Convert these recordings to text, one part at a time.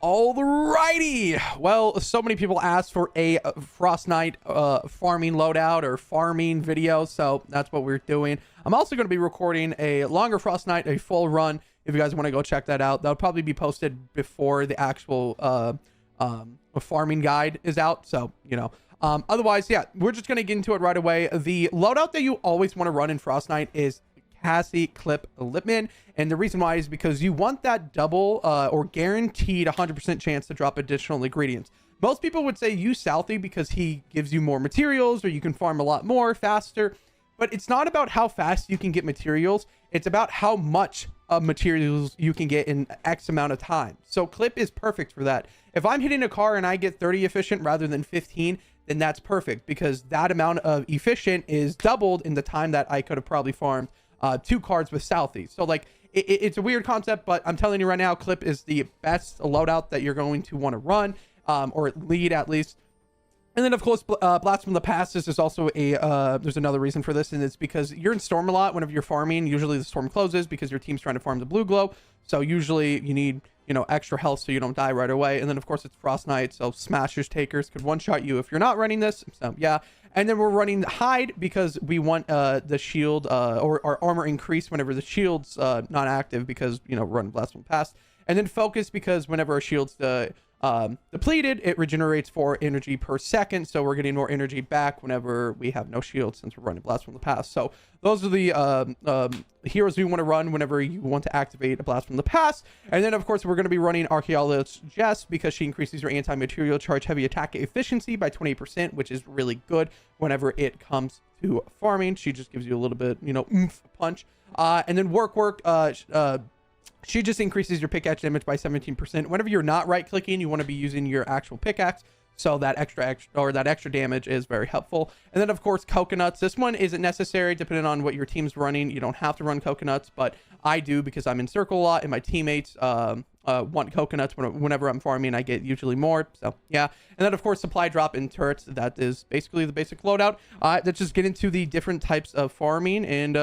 Alrighty. Well, so many people asked for a Frostnite farming loadout or farming video, so that's what we're doing. I'm also going to be recording a longer Frostnite, a full run. If you guys want to go check that out, that'll probably be posted before the actual farming guide is out. So, you know, otherwise, yeah, we're just going to get into it right away. The loadout that you always want to run in Frostnite is Cassie Clip Lipman, and the reason why is because you want that double or guaranteed 100% chance to drop additional ingredients. Most people would say use Southie because he gives you more materials, or you can farm a lot more faster, but it's not about how fast you can get materials, it's about how much materials you can get in X amount of time. So Clip is perfect for that. If I'm hitting a car and I get 30 efficient rather than 15, then that's perfect, because that amount of efficient is doubled in the time that I could have probably farmed 2 cards with Southie. So like it's a weird concept, but I'm telling you right now, Clip is the best loadout that you're going to want to run, or lead at least. And then of course, Blast from the Past. This is also a there's another reason for this, and it's because you're in Storm a lot. Whenever you're farming, usually the Storm closes because your team's trying to farm the blue glow, so usually you need, you know, extra health so you don't die right away. And then of course it's Frostnite, so smashers, takers could one-shot you if you're not running this. So yeah. And then we're running Hide because we want the shield or our armor increase whenever the shield's not active, because, you know, run Blast from the Past. And then Focus because whenever our shield's depleted, it regenerates 4 energy per second, so we're getting more energy back whenever we have no shield, since we're running Blast from the Past. So those are the heroes we want to run whenever you want to activate a Blast from the Past. And then of course we're going to be running Archaeologist Jess because she increases your anti-material charge heavy attack efficiency by 20%, which is really good whenever it comes to farming. She just gives you a little bit, you know, oomph punch. And then work she just increases your pickaxe damage by 17%. Whenever you're not right clicking, you want to be using your actual pickaxe, so that extra damage is very helpful. And then of course coconuts. This one isn't necessary depending on what your team's running. You don't have to run coconuts, but I do because I'm in circle a lot and my teammates want coconuts whenever I'm farming. I get usually more, so yeah. And then of course supply drop in turrets. That is basically the basic loadout. Let's just get into the different types of farming, and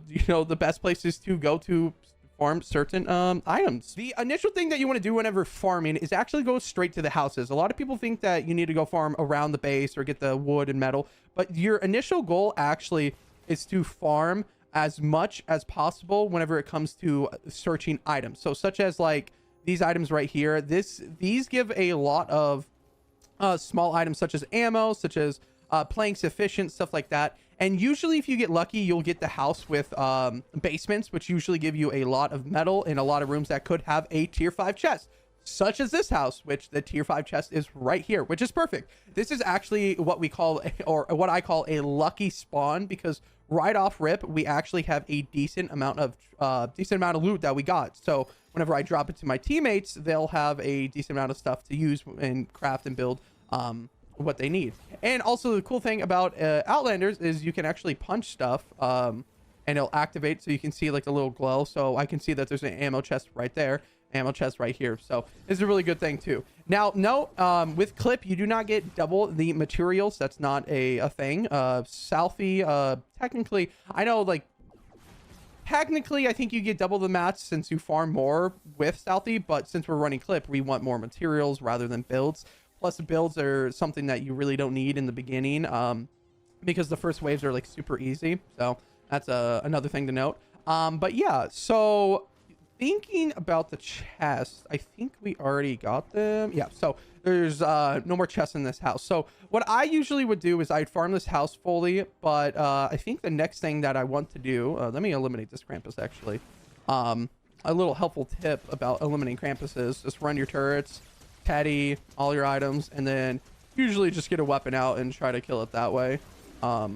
you know, the best places to go to farm certain items. The initial thing that you want to do whenever farming is actually go straight to the houses. A lot of people think that you need to go farm around the base or get the wood and metal, but your initial goal actually is to farm as much as possible whenever it comes to searching items. So such as like these items right here, these give a lot of small items such as ammo, such as planks, efficient stuff like that. And usually if you get lucky, you'll get the house with basements, which usually give you a lot of metal in a lot of rooms that could have a tier 5 chest, such as this house, which the tier 5 chest is right here, which is perfect. This is actually what we call, or what I call, a lucky spawn, because right off rip we actually have a decent amount of loot that we got. So whenever I drop it to my teammates, they'll have a decent amount of stuff to use and craft and build what they need. And also the cool thing about Outlanders is you can actually punch stuff and it'll activate, so you can see like the little glow. So I can see that there's an ammo chest right there, ammo chest right here. So this is a really good thing too. Now no, with Clip you do not get double the materials. That's not a thing. Southie, technically I know, like technically I think you get double the mats since you farm more with Southie, but since we're running Clip, we want more materials rather than builds. Plus the builds are something that you really don't need in the beginning, because the first waves are like super easy. So that's another thing to note. But yeah, so thinking about the chests, I think we already got them. Yeah, so there's no more chests in this house. So what I usually would do is I'd farm this house fully, but I think the next thing that I want to do, let me eliminate this Krampus actually. A little helpful tip about eliminating Krampus is just run your turrets, petty, all your items, and then usually just get a weapon out and try to kill it that way. Yeah,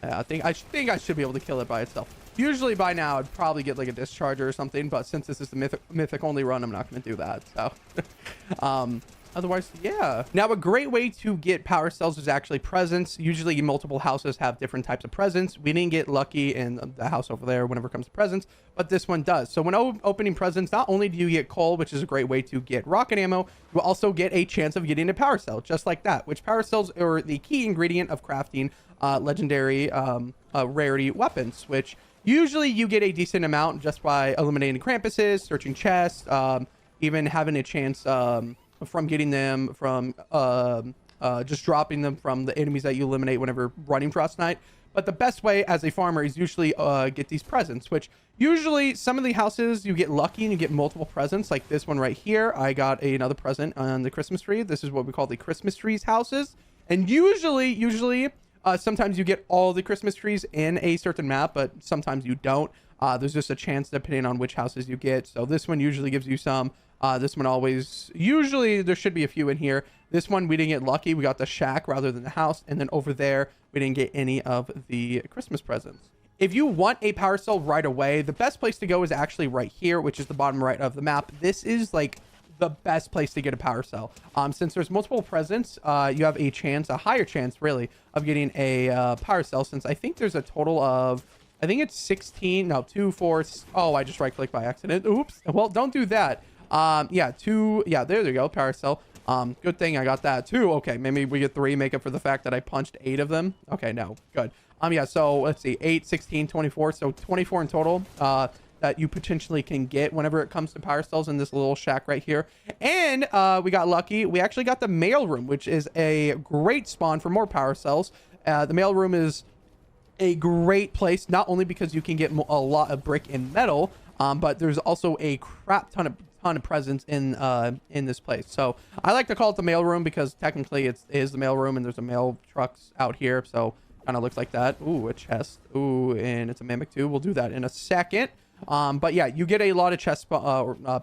I think I should be able to kill it by itself. Usually by now I'd probably get like a discharger or something, but since this is the mythic only run, I'm not going to do that. So otherwise, yeah. Now a great way to get power cells is actually presents. Usually multiple houses have different types of presents. We didn't get lucky in the house over there whenever it comes to presents, but this one does. So when opening presents, not only do you get coal, which is a great way to get rocket ammo, you also get a chance of getting a power cell just like that, which power cells are the key ingredient of crafting legendary rarity weapons, which usually you get a decent amount just by eliminating Krampuses, searching chests, even having a chance from getting them from just dropping them from the enemies that you eliminate whenever running Frostnite. But the best way as a farmer is usually get these presents, which usually some of the houses you get lucky and you get multiple presents, like this one right here. I got another present on the Christmas tree. This is what we call the Christmas trees houses. And usually sometimes you get all the Christmas trees in a certain map, but sometimes you don't. There's just a chance depending on which houses you get. So this one usually gives you some. This one always, usually there should be a few in here. This one we didn't get lucky. We got the shack rather than the house. And then over there, we didn't get any of the Christmas presents. If you want a power cell right away, the best place to go is actually right here, which is the bottom right of the map. This is like the best place to get a power cell. Since there's multiple presents, you have a chance, a higher chance really, of getting a power cell, since I think there's a total of, I think it's 16, no, 2, 4, oh, I just right clicked by accident. Oops. Well, don't do that. Yeah, 2, yeah, there you go, power cell. Good thing I got that too. Okay, maybe we get 3, make up for the fact that I punched 8 of them. Okay, no, good. Yeah, so let's see, 8, 16, 24, so 24 in total, that you potentially can get whenever it comes to power cells in this little shack right here. And we got lucky. We actually got the mail room, which is a great spawn for more power cells. The mail room is a great place, not only because you can get a lot of brick and metal, but there's also a crap ton of presents in this place. So I like to call it the mail room because technically it is the mail room, and there's a mail trucks out here, so kind of looks like that. Ooh, a chest. Ooh, and it's a mimic too. We'll do that in a second. But yeah, you get a lot of chest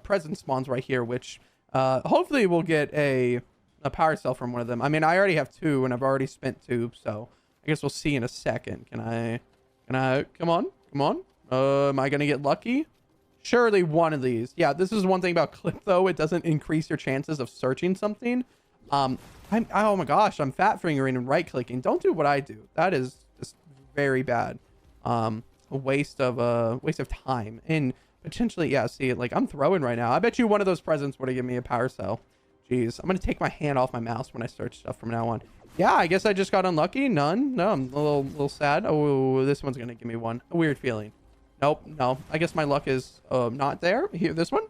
present spawns right here, which hopefully we'll get a power cell from one of them. I mean, I already have 2 and I've already spent 2, so I guess we'll see in a second. Can I come on, am I gonna get lucky? Surely one of these. Yeah, this is one thing about clip though, it doesn't increase your chances of searching something. Oh my gosh, I'm fat fingering and right clicking. Don't do what I do. That is just very bad. A waste of time, and potentially, yeah, see, like I'm throwing right now. I bet you one of those presents would have given me a power cell. Jeez, I'm gonna take my hand off my mouse when I search stuff from now on. Yeah, I guess I just got unlucky. None. No, I'm a little sad. Oh, this one's gonna give me one. A weird feeling. Nope, no. I guess my luck is not there. Here, this one.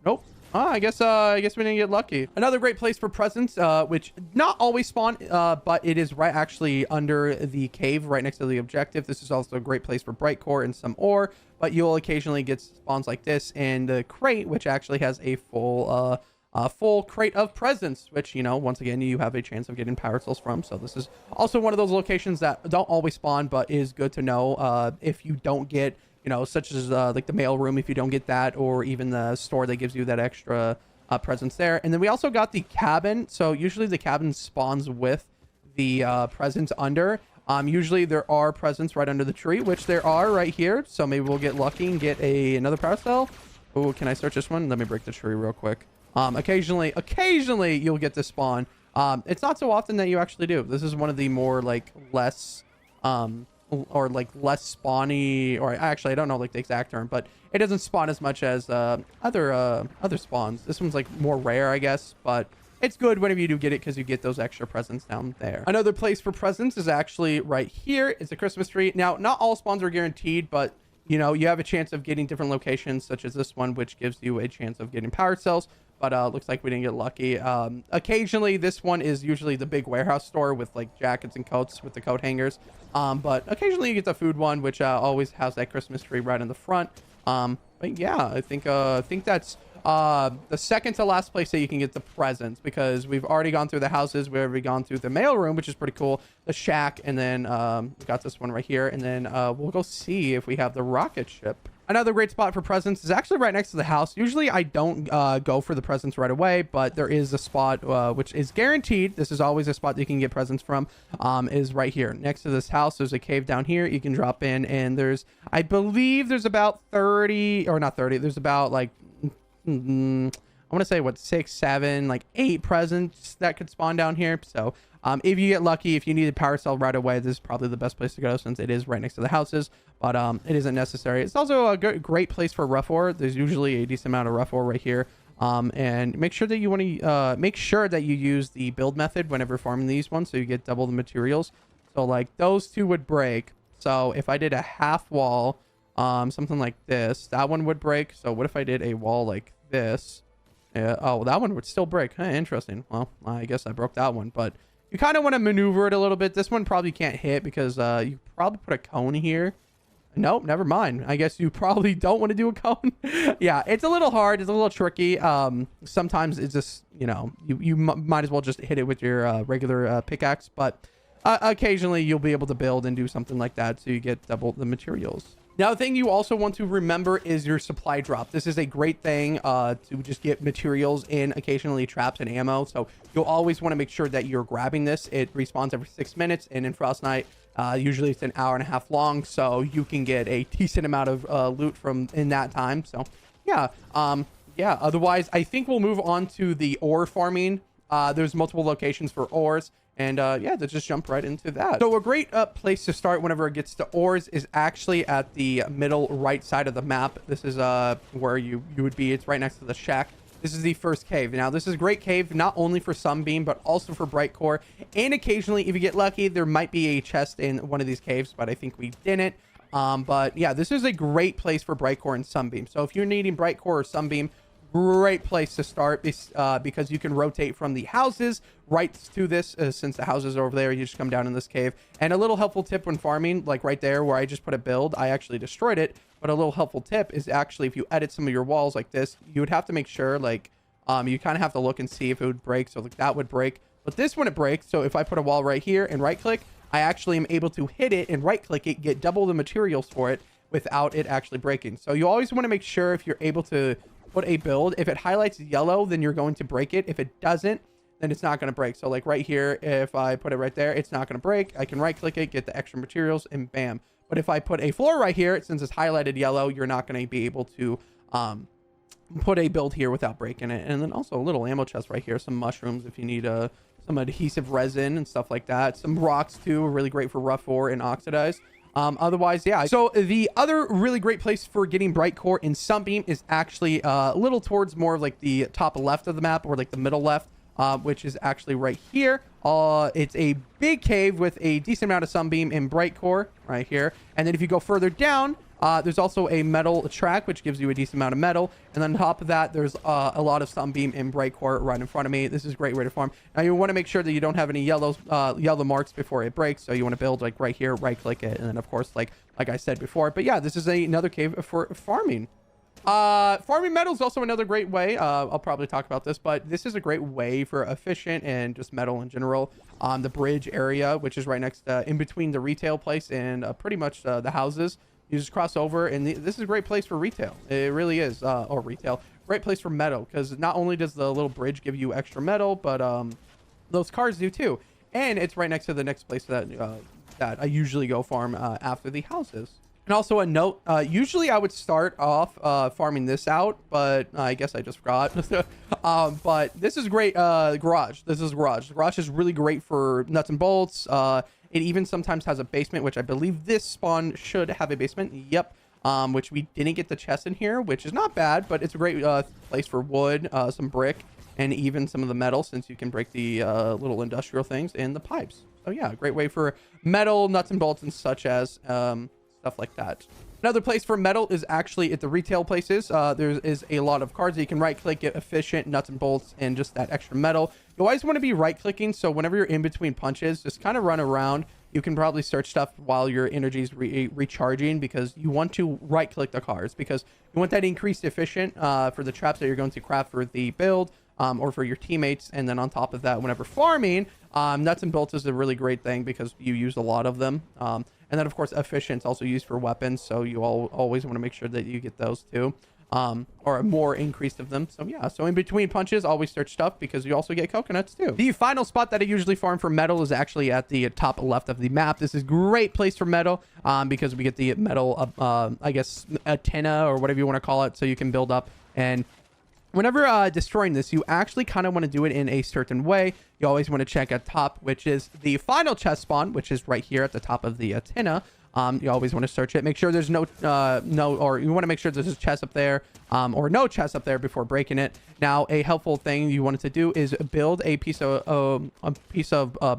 Nope. I guess we didn't get lucky. Another great place for presents, which not always spawn, but it is right actually under the cave, right next to the objective. This is also a great place for bright core and some ore, but you'll occasionally get spawns like this, and the crate, which actually has a full crate of presents, which, you know, once again, you have a chance of getting power cells from. So this is also one of those locations that don't always spawn, but is good to know if you don't get, you know, such as like the mail room, if you don't get that, or even the store that gives you that extra presents there. And then we also got the cabin. So usually the cabin spawns with the presents under. Usually there are presents right under the tree, which there are right here. So maybe we'll get lucky and get another power cell. Oh, can I search this one? Let me break the tree real quick. Occasionally you'll get this spawn. It's not so often that you actually do. This is one of the more like less less spawny, or actually I don't know like the exact term, but it doesn't spawn as much as other spawns. This one's like more rare, I guess, but it's good whenever you do get it because you get those extra presents down there. Another place for presents is actually right here. It's a Christmas tree. Now, not all spawns are guaranteed, but you know, you have a chance of getting different locations, such as this one, which gives you a chance of getting power cells. But looks like we didn't get lucky. Occasionally, this one is usually the big warehouse store with like jackets and coats with the coat hangers. But occasionally you get the food one, which always has that Christmas tree right in the front. But yeah, I think that's the second to last place that you can get the presents, because we've already gone through the houses. We've already gone through the mail room, which is pretty cool, the shack, and then we got this one right here, and then we'll go see if we have the rocket ship. Another great spot for presents is actually right next to the house. Usually I don't go for the presents right away, but there is a spot which is guaranteed. This is always a spot that you can get presents from, is right here next to this house. There's a cave down here you can drop in, and there's, I believe there's about 30, or not 30, there's about like I want to say what, 6, 7, like 8 presents that could spawn down here. So if you get lucky, if you need a power cell right away, this is probably the best place to go, since it is right next to the houses, but it isn't necessary. It's also a great place for rough ore. There's usually a decent amount of rough ore right here. And make sure that you want to make sure that you use the build method whenever farming these ones, so you get double the materials. So like those two would break. So if I did a half wall something like this, that one would break. So what if I did a wall like this? Yeah. Oh, that one would still break. Huh, interesting. Well, I guess I broke that one, but you kind of want to maneuver it a little bit. This one probably can't hit because you probably put a cone here. Nope, never mind. I guess you probably don't want to do a cone. Yeah, it's a little hard. It's a little tricky. Sometimes it's just, you know, you might as well just hit it with your regular pickaxe. But occasionally you'll be able to build and do something like that so you get double the materials. Now, the thing you also want to remember is your supply drop. This is a great thing to just get materials in, occasionally traps and ammo. So you'll always want to make sure that you're grabbing this. It respawns every 6 minutes, and in Frostnite, usually it's an hour and a half long, so you can get a decent amount of loot from in that time. So yeah, yeah. Otherwise, I think we'll move on to the ore farming. There's multiple locations for ores. And yeah, let's just jump right into that. So a great place to start whenever it gets to ores is actually at the middle right side of the map. This is where you would be. It's right next to the shack. This is the first cave. Now, this is a great cave, not only for Sunbeam, but also for Bright Core. And occasionally, if you get lucky, there might be a chest in one of these caves, but I think we didn't. But yeah, this is a great place for Bright Core and Sunbeam. So if you're needing Bright Core or Sunbeam, great place to start because you can rotate from the houses right to this since the houses are over there. You just come down in this cave. And a little helpful tip when farming, like right there where I just put a build, I actually destroyed it. But a little helpful tip is actually if you edit some of your walls like this, you would have to make sure like you kind of have to look and see if it would break. So like that would break, but this wouldn't break. So if I put a wall right here and right click, I actually am able to hit it and right click it, get double the materials for it without it actually breaking. So you always want to make sure if you're able to put a build, if it highlights yellow, then you're going to break it. If it doesn't, then it's not going to break. So like right here, if I put it right there, it's not going to break. I can right click it, get the extra materials, and bam. But if I put a floor right here, since it's highlighted yellow, you're not going to be able to put a build here without breaking it. And then also a little ammo chest right here, some mushrooms if you need some adhesive resin and stuff like that. Some rocks too, really great for rough ore and oxidized. Otherwise, yeah. So the other really great place for getting Bright Core in Sunbeam is actually a little towards more of like the top left of the map or like the middle left, which is actually right here. It's a big cave with a decent amount of Sunbeam and Bright Core right here. And then if you go further down, there's also a metal track, which gives you a decent amount of metal. And then on top of that, there's a lot of Sunbeam and Bright Core right in front of me. This is a great way to farm. Now, you want to make sure that you don't have any yellow marks before it breaks. So you want to build like right here, right click it. And then, of course, like I said before. But yeah, this is another cave for farming. Farming metal is also another great way. I'll probably talk about this, but this is a great way for efficient and just metal in general. The bridge area, which is right next in between the retail place and pretty much the houses. You just cross over, and this is a great place for retail. It really is, or retail. Great place for metal, because not only does the little bridge give you extra metal, but those cars do too. And it's right next to the next place that that I usually go farm after the houses. And also a note, usually I would start off farming this out, but I guess I just forgot. But this is great garage. This is garage. The garage is really great for nuts and bolts. It even sometimes has a basement, which I believe this spawn should have a basement. Yep. Which we didn't get the chest in here, which is not bad, but it's a great place for wood, some brick, and even some of the metal, since you can break the little industrial things and the pipes. So yeah, great way for metal, nuts and bolts, and such as stuff like that. Another place for metal is actually at the retail places. There is a lot of cards that you can right click, get efficient nuts and bolts and just that extra metal. You always want to be right clicking, so whenever you're in between punches, just kind of run around. You can probably search stuff while your energy is recharging, because you want to right click the cards, because you want that increased efficient for the traps that you're going to craft for the build or for your teammates. And then on top of that, whenever farming, nuts and bolts is a really great thing because you use a lot of them. And then, of course, efficient is also used for weapons. So you always want to make sure that you get those too, or more increased of them. So yeah, so in between punches, always search stuff, because you also get coconuts too. The final spot that I usually farm for metal is actually at the top left of the map. This is a great place for metal because we get the metal, I guess, antenna or whatever you want to call it. So you can build up. And whenever destroying this, you actually kind of want to do it in a certain way. You always want to check at top, which is the final chest spawn, which is right here at the top of the antenna. You always want to search it. Make sure there's or you want to make sure there's a chest up there, or no chest up there before breaking it. Now, a helpful thing you wanted to do is build a piece of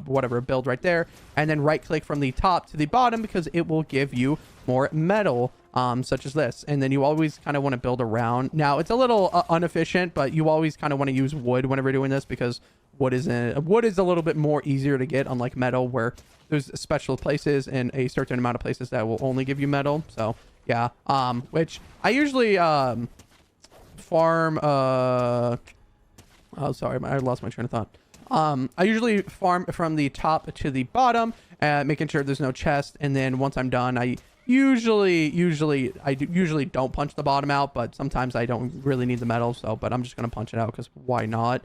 whatever, build right there, and then right click from the top to the bottom, because it will give you more metal. such as this. And then you always kind of want to build around. Now it's a little inefficient, but you always kind of want to use wood whenever doing this, because wood is a little bit more easier to get, unlike metal, where there's special places and a certain amount of places that will only give you metal. So yeah, which I usually farm. Oh, sorry, I lost my train of thought. I usually farm from the top to the bottom, making sure there's no chest. And then once I'm done, I usually don't punch the bottom out, but sometimes I don't really need the metal. So, but I'm just gonna punch it out because why not?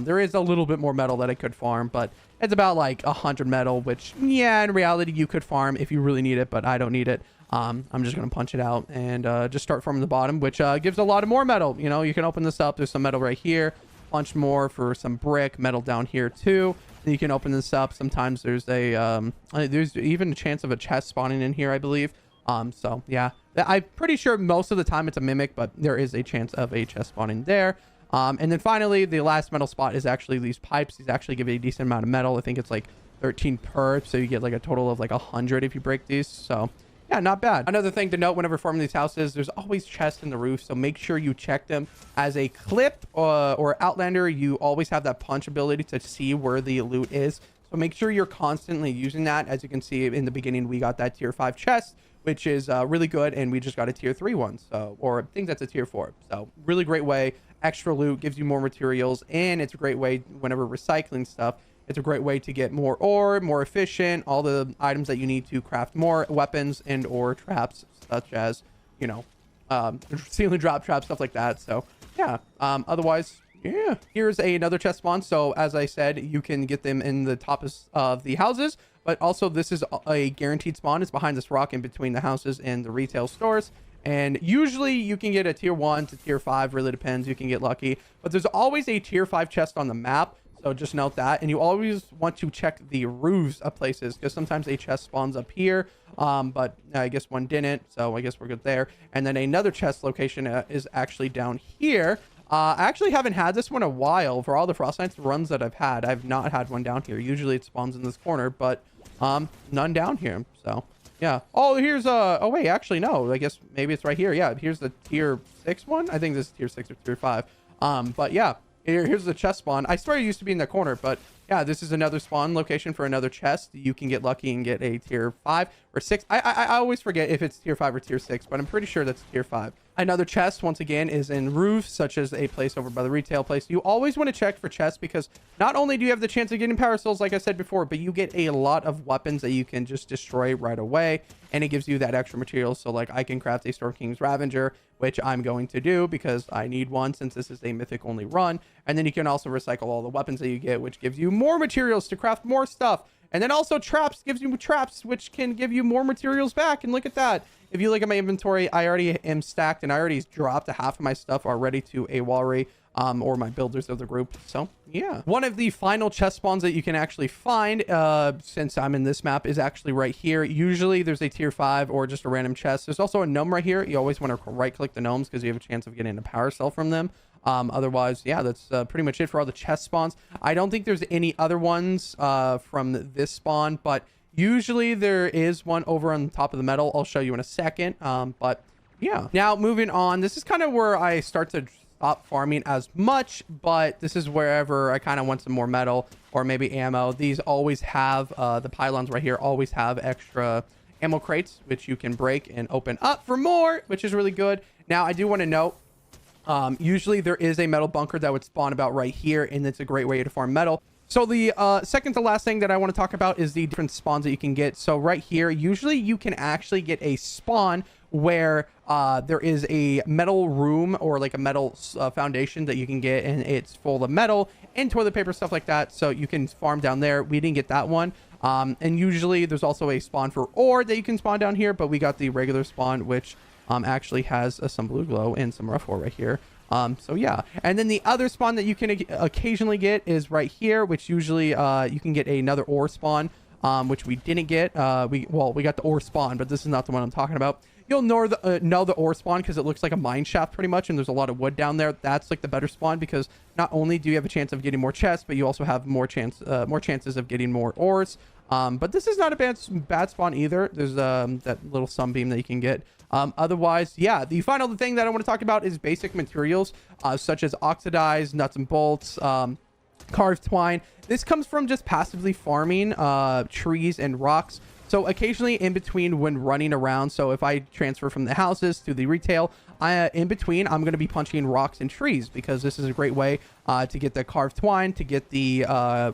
There is a little bit more metal that I could farm, but it's about like 100 metal, which yeah, in reality you could farm if you really need it, but I don't need it. I'm just gonna punch it out and just start from the bottom, which gives a lot of more metal. You know, you can open this up. There's some metal right here. Punch more for some brick, metal down here too. Then you can open this up. Sometimes there's there's even a chance of a chest spawning in here, I believe. So yeah, I'm pretty sure most of the time it's a mimic, but there is a chance of a chest spawning there. And then finally, the last metal spot is actually these pipes. These actually give you a decent amount of metal. I think it's like 13 per, so you get like a total of like 100 if you break these. So yeah, not bad. Another thing to note whenever farming these houses, there's always chests in the roof, so make sure you check them. As a clip or outlander, you always have that punch ability to see where the loot is, so make sure you're constantly using that. As you can see in the beginning, we got that tier 5 chest, which is really good, and we just got a tier 3 one, so, or I think that's a tier 4. So really great way. Extra loot gives you more materials, and it's a great way whenever recycling stuff. It's a great way to get more ore, more efficient, all the items that you need to craft more weapons and or traps, such as, you know, ceiling drop traps, stuff like that. So yeah, otherwise, yeah, here's another chest spawn. So as I said, you can get them in the top of the houses, but also this is a guaranteed spawn. It's behind this rock in between the houses and the retail stores. And usually you can get a tier 1 to tier 5, really depends. You can get lucky, but there's always a tier 5 chest on the map. So just note that. And you always want to check the roofs of places, because sometimes a chest spawns up here. But I guess one didn't. So I guess we're good there. And then another chest location is actually down here. I actually haven't had this one in a while. For all the Frostnite runs that I've had, I've not had one down here. Usually it spawns in this corner, but none down here. So yeah. Oh, here's oh wait, actually no. I guess maybe it's right here. Yeah, here's the tier 6 one. I think this is tier 6 or tier 5. But yeah. Here's the chest spawn. I swear it used to be in the corner, but yeah, this is another spawn location for another chest. You can get lucky and get a tier 5 or 6. I always forget if it's tier 5 or tier 6, but I'm pretty sure that's tier 5. Another chest, once again, is in roofs, such as a place over by the retail place. You always want to check for chests, because not only do you have the chance of getting power souls, like I said before, but you get a lot of weapons that you can just destroy right away, and it gives you that extra material. So like I can craft a Storm King's Ravager, which I'm going to do because I need one, since this is a mythic only run. And then you can also recycle all the weapons that you get, which gives you more materials to craft more stuff. And then also traps gives you traps, which can give you more materials back. And look at that. If you look at my inventory, I already am stacked, and I already dropped a half of my stuff already to a Walry, or my builders of the group. So yeah, one of the final chest spawns that you can actually find, since I'm in this map, is actually right here. Usually there's a tier 5 or just a random chest. There's also a gnome right here. You always want to right click the gnomes, because you have a chance of getting a power cell from them. Otherwise, yeah, that's pretty much it for all the chest spawns. I don't think there's any other ones from this spawn, but usually there is one over on top of the metal. I'll show you in a second. But yeah, now moving on, this is kind of where I start to stop farming as much, but this is wherever I kind of want some more metal or maybe ammo. These always have the pylons right here always have extra ammo crates, which you can break and open up for more, which is really good. Now I do want to note, usually there is a metal bunker that would spawn about right here, and it's a great way to farm metal. So the second to last thing that I want to talk about is the different spawns that you can get. So right here, usually you can actually get a spawn where there is a metal room or like a metal foundation that you can get, and it's full of metal and toilet paper, stuff like that. So you can farm down there. We didn't get that one. And usually there's also a spawn for ore that you can spawn down here, but we got the regular spawn, which actually has some blue glow and some rough ore right here. So yeah, and then the other spawn that you can occasionally get is right here, which usually you can get another ore spawn, which we didn't get. We got the ore spawn, but this is not the one I'm talking about. You'll know the ore spawn because it looks like a mine shaft pretty much, and there's a lot of wood down there. That's like the better spawn, because not only do you have a chance of getting more chests, but you also have more chances of getting more ores. But this is not a bad spawn either. There's that little sunbeam that you can get. Otherwise, yeah, the final thing that I want to talk about is basic materials, such as oxidized nuts and bolts, carved twine. This comes from just passively farming trees and rocks. So occasionally in between when running around, so if I transfer from the houses to the retail, in between, I'm going to be punching rocks and trees, because this is a great way to get the carved twine, to get the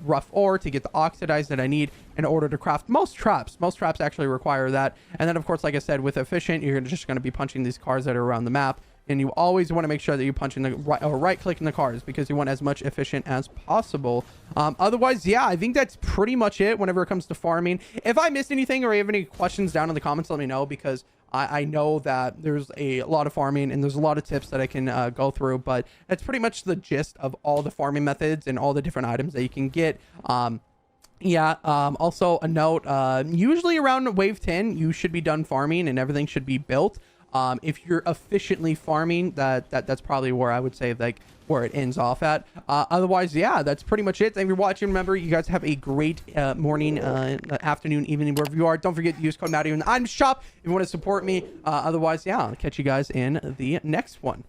rough ore, to get the oxidized that I need in order to craft most traps. Most traps actually require that. And then, of course, like I said, with efficient, you're just going to be punching these cars that are around the map. And you always want to make sure that you're punching the right click in the cars, because you want as much efficient as possible. Otherwise, yeah, I think that's pretty much it whenever it comes to farming. If I missed anything or you have any questions down in the comments, let me know, because I know that there's a lot of farming and there's a lot of tips that I can go through, but that's pretty much the gist of all the farming methods and all the different items that you can get. Also a note, usually around wave 10, you should be done farming and everything should be built. If you're efficiently farming, that's probably where I would say, like, where it ends off at. Otherwise, yeah, that's pretty much it. Thank you for watching. Remember, you guys have a great morning, afternoon, evening, wherever you are. Don't forget to use code Mattio in the item shop if you want to support me. Otherwise, yeah, I'll catch you guys in the next one.